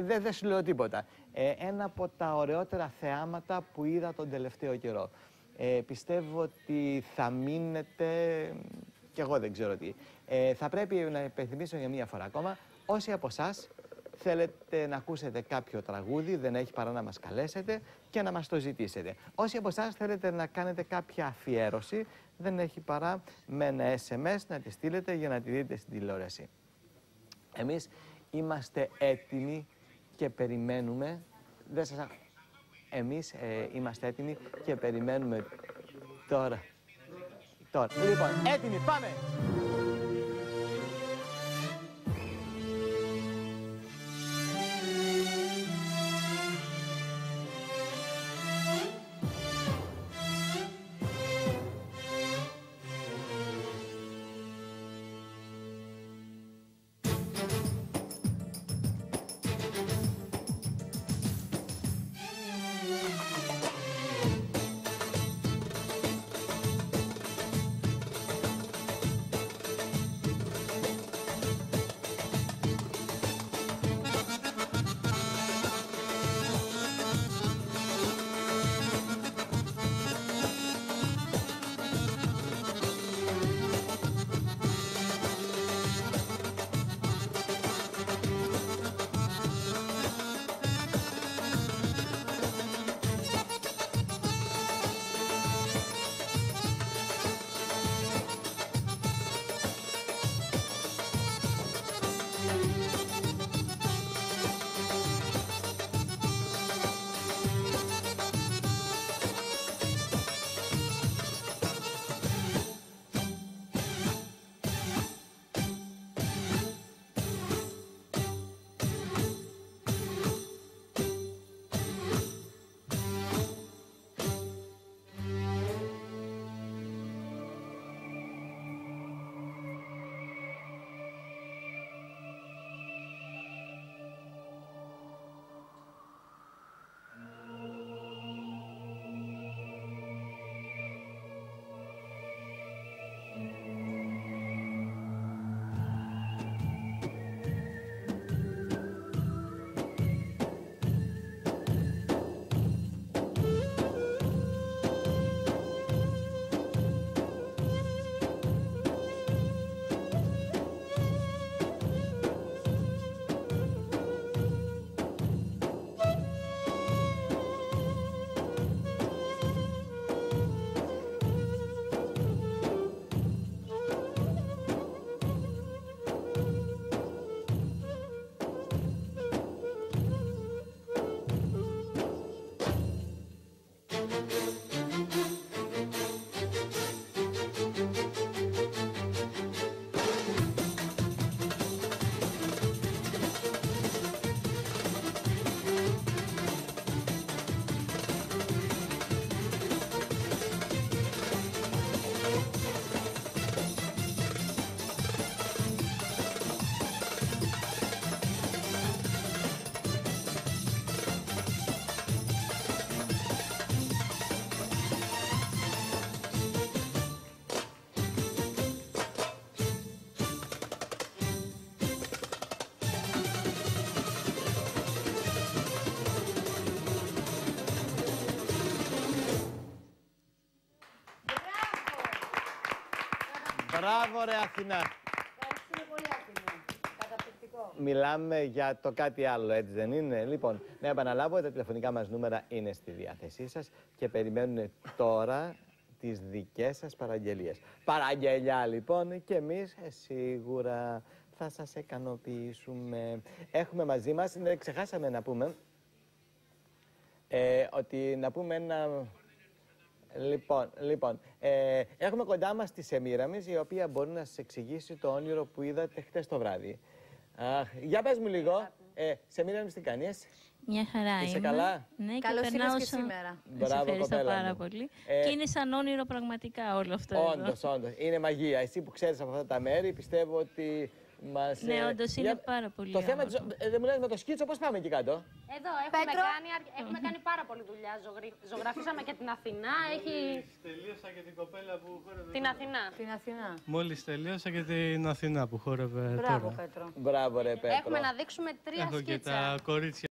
Δεν σου λέω τίποτα. Ένα από τα ωραιότερα θεάματα που είδα τον τελευταίο καιρό. Πιστεύω ότι θα μείνετε, κι εγώ δεν ξέρω τι. Θα πρέπει να υπενθυμίσω για μία φορά ακόμα, όσοι από εσάς θέλετε να ακούσετε κάποιο τραγούδι, δεν έχει παρά να μας καλέσετε και να μας το ζητήσετε. Όσοι από εσάς θέλετε να κάνετε κάποια αφιέρωση, δεν έχει παρά με ένα SMS να τη στείλετε για να τη δείτε στην τηλεόραση. Εμείς είμαστε έτοιμοι και περιμένουμε. Εμείς είμαστε έτοιμοι και περιμένουμε τώρα. Λοιπόν, έτοιμοι, πάμε! Μπράβο ρε Αθηνά. Ευχαριστούμε πολύ Αθηνά. Καταπληκτικό. Μιλάμε για το κάτι άλλο, έτσι δεν είναι? Λοιπόν, να επαναλάβω, τα τηλεφωνικά μας νούμερα είναι στη διάθεσή σας και περιμένουν τώρα τις δικές σας παραγγελίες. Παραγγελιά λοιπόν και εμείς σίγουρα θα σας ικανοποιήσουμε. Έχουμε μαζί μας, ξεχάσαμε να πούμε, ότι να πούμε ένα... Λοιπόν, έχουμε κοντά μας τη Σεμίραμις, η οποία μπορεί να σας εξηγήσει το όνειρο που είδατε χτες το βράδυ. Για πες μου λίγο, Σεμίραμις, τι κάνεις? Μια χαρά Είσαι είμαι. καλά? Ναι, καλώς και περνάω ήρθες και σήμερα. Σε ευχαριστώ πάρα πολύ. Και είναι σαν όνειρο πραγματικά όλο αυτό. Όντως. Είναι μαγεία. Εσύ που ξέρεις από αυτά τα μέρη, πιστεύω ότι Ναι, όντως είναι πάρα πολύ. Το θέμα δεν μου λες με το σκίτσο, πώς πάμε εκεί κάτω. Εδώ έχουμε κάνει πάρα πολλή δουλειά. Ζωγραφίσαμε και την Αθηνά. Τελείωσα και την κοπέλα που χόρευε. Την Αθηνά. Την Αθηνά. Μόλις τελείωσα και την Αθηνά που χόρευε. Μπράβο, τώρα. Πέτρο. Μπράβο, ρε Πέτρο. Έχουμε να δείξουμε 3 Έχω σκίτσα. και τα κορίτσια.